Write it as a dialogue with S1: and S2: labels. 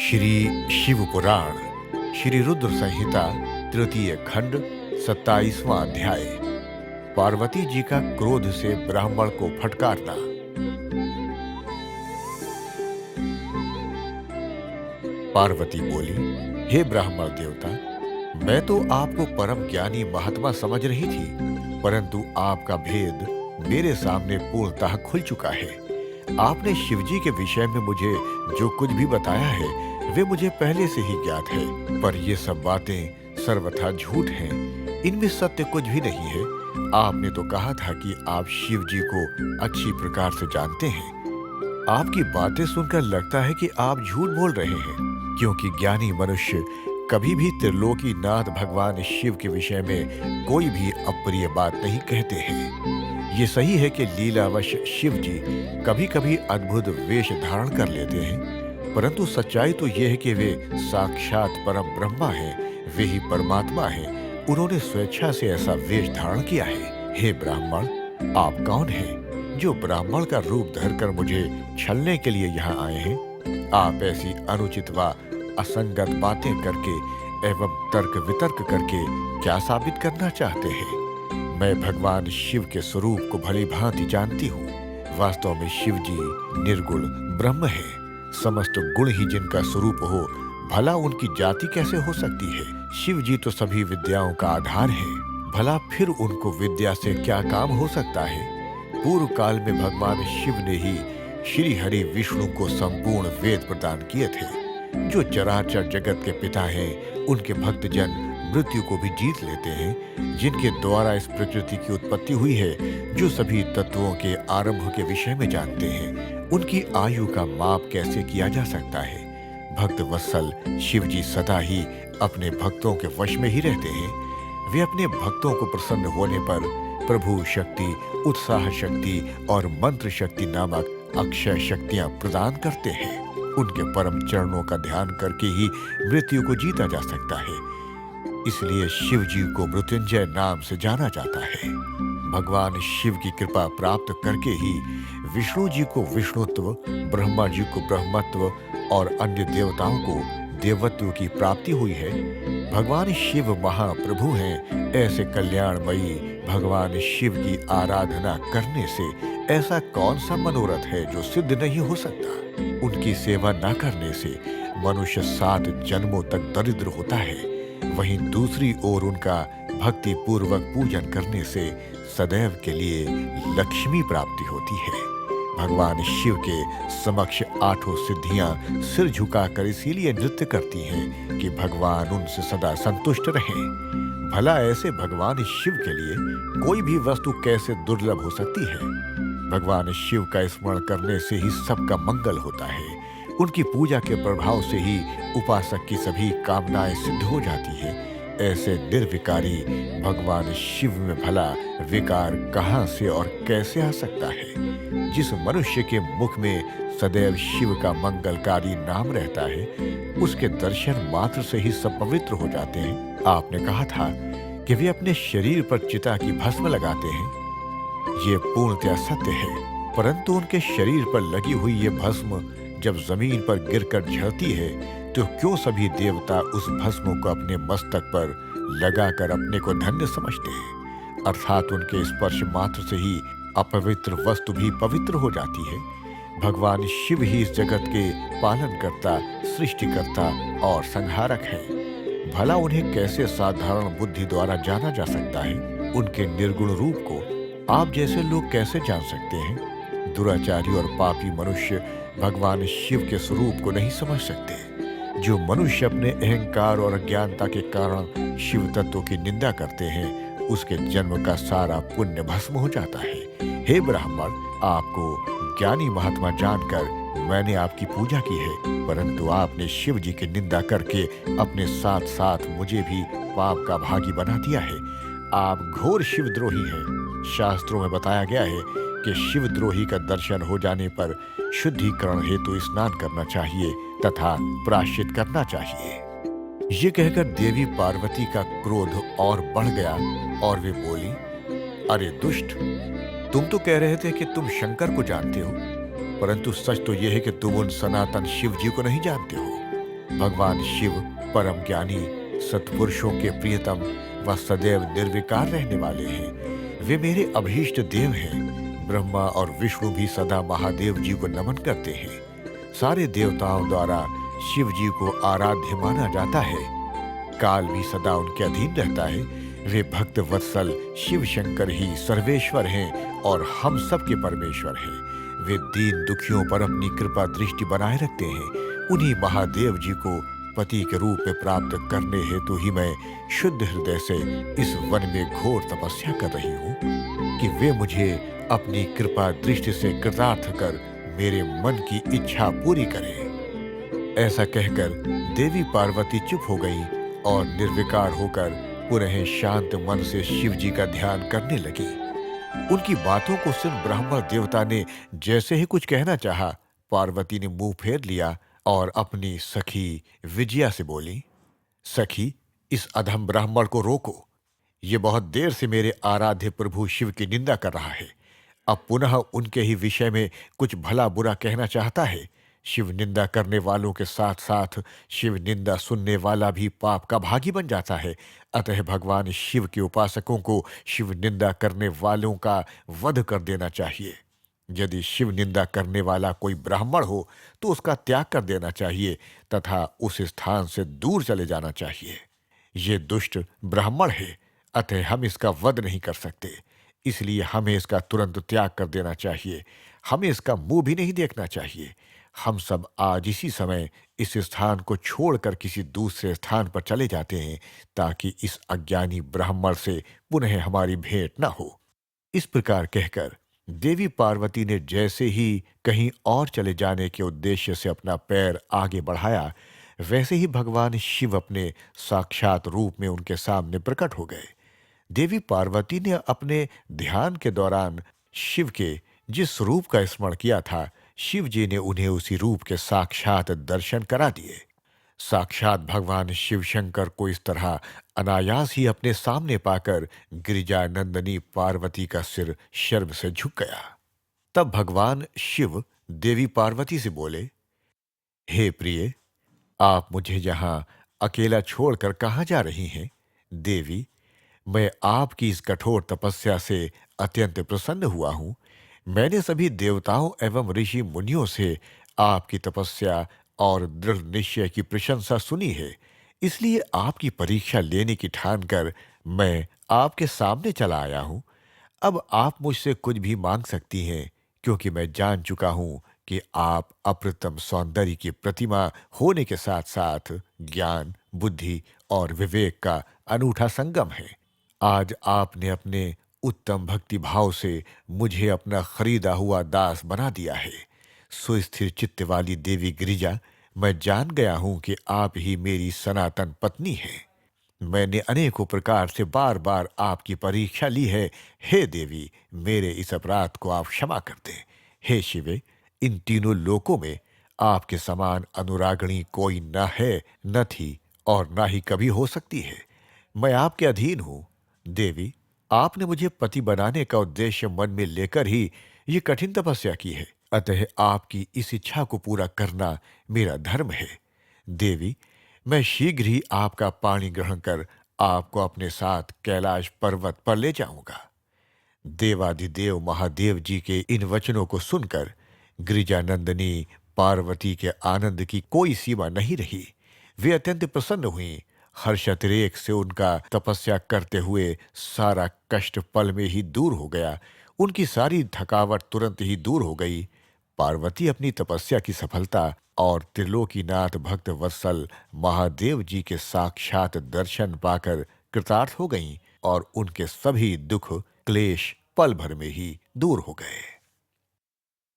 S1: श्री शिव पुराण श्री रुद्र संहिता तृतीय खंड 27वां अध्याय। पार्वती जी का क्रोध से ब्राह्मण को फटकारना। पार्वती बोली, हे ब्राह्मण देवता, मैं तो आपको परम ज्ञानी महात्मा समझ रही थी, परंतु आपका भेद मेरे सामने पूर्णतः खुल चुका है। आपने शिवजी के विषय में मुझे जो कुछ भी बताया है वे मुझे पहले से ही ज्ञात है, पर ये सब बातें सर्वथा झूठ हैं। इनमें सत्य कुछ भी नहीं है। आपने तो कहा था कि आप शिवजी को अच्छी प्रकार से जानते हैं। आपकी बातें सुनकर लगता है कि आप झूठ बोल रहे हैं, क्योंकि ज्ञानी मनुष्य कभी भी त्रिलोकीनाथ भगवान शिव के विषय में कोई भी अप्रिय बात नहीं कहते हैं। ये सही है कि लीलावश शिव जी कभी कभी अद्भुत वेश धारण कर लेते हैं, परंतु सच्चाई तो यह है कि वे साक्षात परम ब्रह्मा हैं, वे ही परमात्मा हैं। उन्होंने स्वेच्छा से ऐसा वेश धारण किया है। हे ब्राह्मण, आप कौन हैं जो ब्राह्मण का रूप धरकर मुझे छलने के लिए यहाँ आए हैं? आप ऐसी अनुचित व असंगत बातें करके एवं तर्क वितर्क करके क्या साबित करना चाहते हैं? मैं भगवान शिव के स्वरूप को भली भांति जानती हूँ। वास्तव में शिव जी निर्गुण ब्रह्म है। समस्त गुण ही जिनका स्वरूप हो, भला उनकी जाति कैसे हो सकती है? शिव जी तो सभी विद्याओं का आधार है, भला फिर उनको विद्या से क्या काम हो सकता है? पूर्व काल में भगवान शिव ने ही श्री हरि विष्णु को संपूर्ण वेद प्रदान किए थे। जो चराचर जगत के पिता हैं, उनके भक्तजन मृत्यु को भी जीत लेते हैं, जिनके द्वारा इस प्रकृति की उत्पत्ति हुई है, जो सभी तत्वों के आरंभ के विषय में जानते हैं, उनकी आयु का माप कैसे किया जा सकता है? भक्त वत्सल शिव जी सदा ही अपने भक्तों के वश में ही रहते हैं। वे अपने भक्तों को प्रसन्न होने पर प्रभु शक्ति, उत्साह शक्ति और मंत्र शक्ति नामक अक्षय शक्तियां प्रदान करते हैं। उनके परम चरणों का ध्यान करके ही मृत्यु को जीता जा सकता है। इसलिए शिव जी को मृत्युंजय नाम से जाना जाता है। भगवान शिव की कृपा प्राप्त करके ही विष्णु जी को विष्णुत्व, ब्रह्मा जी को ब्रह्मत्व और अन्य देवताओं को देवत्व की प्राप्ति हुई है। भगवान शिव महाप्रभु हैं। ऐसे कल्याणमयी भगवान शिव की आराधना करने से ऐसा कौन सा मनोरथ है जो सिद्ध नहीं हो सकता? उनकी सेवा न करने से मनुष्य 7 जन्मों तक दरिद्र होता है। वहीं दूसरी ओर उनका भक्ति पूर्वक पूजन करने से सदैव के लिए लक्ष्मी प्राप्ति होती है। भगवान शिव के समक्ष 8 सिद्धियां सिर झुकाकर इसीलिए नृत्य करती हैं कि भगवान उनसे सदा संतुष्ट रहें। भला ऐसे भगवान शिव के लिए कोई भी वस्तु कैसे दुर्लभ हो सकती है? भगवान शिव का स्मरण करने से ही सबका मंगल होता है। उनकी पूजा के प्रभाव से ही उपासक की सभी कामनाएं सिद्ध हो जाती है। ऐसे निर्विकारी भगवान शिव में भला विकार कहाँ से और कैसे आ सकता है? जिस मनुष्य के मुख में सदैव शिव का मंगलकारी नाम रहता है, उसके दर्शन मात्र से ही सब पवित्र हो जाते हैं। आपने कहा था कि वे अपने शरीर पर चिता की भस्म लगाते हैं। ये पूर्णतः सत्य है, परंतु उनके शरीर पर लगी हुई ये भस्म जब जमीन पर गिरकर झड़ती है, तो क्यों सभी देवता उस भस्म को अपने मस्तक पर लगाकर अपने को धन्य समझते हैं? अर्थात उनके स्पर्श मात्र से ही अपवित्र वस्तु भी पवित्र हो जाती है। भगवान शिव ही इस जगत के पालनकर्ता, सृष्टिकर्ता और संहारक हैं। भला उन्हें कैसे साधारण बुद्धि द्वारा जाना जा सकता है? उनके निर्गुण रूप को आप जैसे लोग कैसे जान सकते हैं? दुराचारी और पापी मनुष्य भगवान शिव के स्वरूप को नहीं समझ सकते। जो मनुष्य अपने अहंकार और अज्ञानता के कारण शिव तत्व की निंदा करते हैं, उसके जन्म का सारा पुण्य भस्म हो जाता है। हे ब्राह्मण, आपको ज्ञानी महात्मा जानकर मैंने आपकी पूजा की है, परंतु आपने शिव जी की निंदा करके अपने साथ साथ मुझे भी पाप का भागी बना दिया है। आप घोर शिवद्रोही हैं। शास्त्रों में बताया गया है कि शिवद्रोही का दर्शन हो जाने पर शुद्धिकरण हेतु स्नान करना चाहिए तथा प्रायश्चित करना चाहिए। ये कहकर देवी पार्वती का क्रोध और बढ़ गया और वे बोली, अरे दुष्ट, तुम तो कह रहे थे कि तुम शंकर को जानते हो, परंतु सच तो यह है कि तुम उन सनातन शिव जी को नहीं जानते हो। भगवान शिव परम ज्ञानी, सत्पुरुषों के प्रियतम व सदैव निर्विकार रहने वाले हैं। वे मेरे अभीष्ट देव हैं। ब्रह्मा और विष्णु भी सदा महादेव जी को नमन करते हैं। सारे देवताओं द्वारा शिव जी को आराध्य माना जाता है। काल भी सदा उनके अधीन रहता है। वे भक्त वत्सल शिव शंकर ही सर्वेश्वर हैं और हम सबके परमेश्वर हैं। वे दीन दुखियों पर अपनी कृपा दृष्टि बनाए रखते हैं। उन्हीं महादेव जी को पति के रूप में प्राप्त करने हेतु ही मैं शुद्ध हृदय से इस वन में घोर तपस्या कर रही हूँ कि वे मुझे अपनी कृपा दृष्टि से कृतार्थ कर मेरे मन की इच्छा पूरी करें। ऐसा कहकर देवी पार्वती चुप हो गई और निर्विकार होकर पुनः शांत मन से शिव जी का ध्यान करने लगी। उनकी बातों को सुन ब्राह्मण देवता ने जैसे ही कुछ कहना चाहा, पार्वती ने मुंह फेर लिया और अपनी सखी विजया से बोली, सखी, इस अधम ब्राह्मण को रोको। ये बहुत देर से मेरे आराध्य प्रभु शिव की निंदा कर रहा है। अब पुनः उनके ही विषय में कुछ भला बुरा कहना चाहता है। शिव निंदा करने वालों के साथ साथ शिव निंदा सुनने वाला भी पाप का भागी बन जाता है। अतः भगवान शिव के उपासकों को शिव निंदा करने वालों का वध कर देना चाहिए। यदि शिव निंदा करने वाला कोई ब्राह्मण हो तो उसका त्याग कर देना चाहिए तथा उस स्थान से दूर चले जाना चाहिए। ये दुष्ट ब्राह्मण है, अतः हम इसका वध नहीं कर सकते। इसलिए हमें इसका तुरंत त्याग कर देना चाहिए। हमें इसका मुंह भी नहीं देखना चाहिए। हम सब आज इसी समय इस स्थान को छोड़कर किसी दूसरे स्थान पर चले जाते हैं ताकि इस अज्ञानी ब्राह्मण से पुनः हमारी भेंट न हो। इस प्रकार कहकर देवी पार्वती ने जैसे ही कहीं और चले जाने के उद्देश्य से अपना पैर आगे बढ़ाया, वैसे ही भगवान शिव अपने साक्षात रूप में उनके सामने प्रकट हो गए। देवी पार्वती ने अपने ध्यान के दौरान शिव के जिस रूप का स्मरण किया था, शिव जी ने उन्हें उसी रूप के साक्षात दर्शन करा दिए। साक्षात भगवान शिव शंकर को इस तरह अनायास ही अपने सामने पाकर गिरिजा नंदनी पार्वती का सिर शर्म से झुक गया। तब भगवान शिव देवी पार्वती से बोले, हे प्रिय, आप मुझे यहाँ अकेला छोड़कर कहाँ जा रही हैं? देवी, मैं आपकी इस कठोर तपस्या से अत्यंत प्रसन्न हुआ हूँ। मैंने सभी देवताओं एवं ऋषि मुनियों से आपकी तपस्या और दृढ़ निश्चय की प्रशंसा सुनी है। इसलिए आपकी परीक्षा लेने की ठानकर मैं आपके सामने चला आया हूँ। अब आप मुझसे कुछ भी मांग सकती हैं, क्योंकि मैं जान चुका हूँ कि आप अप्रतिम सौंदर्य की प्रतिमा होने के साथ साथ ज्ञान, बुद्धि और विवेक का अनूठा संगम है। आज आपने अपने उत्तम भक्ति भाव से मुझे अपना खरीदा हुआ दास बना दिया है। सुस्थिर चित्त वाली देवी गिरिजा, मैं जान गया हूं कि आप ही मेरी सनातन पत्नी हैं। मैंने अनेकों प्रकार से बार बार आपकी परीक्षा ली है। हे देवी, मेरे इस अपराध को आप क्षमा कर दें। हे शिवे, इन तीनों लोकों में आपके समान अनुरागणी कोई न है, न थी और न ही कभी हो सकती है। मैं आपके अधीन हूँ। देवी, आपने मुझे पति बनाने का उद्देश्य मन में लेकर ही ये कठिन तपस्या की है। अतः आपकी इस इच्छा को पूरा करना मेरा धर्म है। देवी, मैं शीघ्र ही आपका पाणी ग्रहण कर आपको अपने साथ कैलाश पर्वत पर ले जाऊंगा। देवाधिदेव महादेव जी के इन वचनों को सुनकर गिरिजानंदिनी पार्वती के आनंद की कोई सीमा नहीं रही। वे अत्यंत प्रसन्न हुई। हर्षातिरेक से उनका तपस्या करते हुए सारा कष्ट पल में ही दूर हो गया। उनकी सारी थकावट तुरंत ही दूर हो गई। पार्वती अपनी तपस्या की सफलता और त्रिलोकीनाथ भक्त वत्सल महादेव जी के साक्षात दर्शन पाकर कृतार्थ हो गईं और उनके सभी दुख क्लेश पल भर में ही दूर हो गए।